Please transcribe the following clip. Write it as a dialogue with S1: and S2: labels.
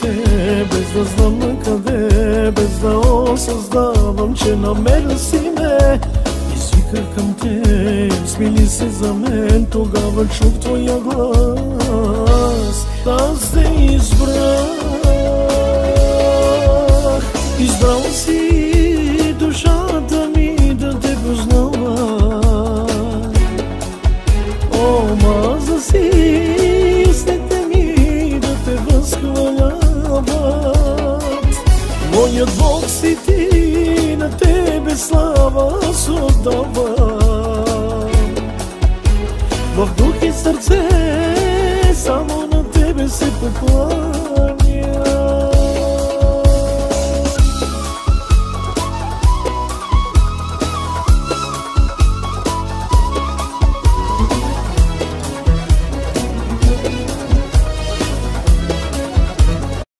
S1: те, без да знам на къде, без да осъзнавам, че намерил си ме. Извиках към те, смили се за мен, тогава чух твоя глас. Аз те избрах, избрал си душата ми да те познава. Омаза си устните ми да те възхваляват. Моят Бог си ти, на тебе слава аз отдавам. В дух и сърце само на тебе се покланям.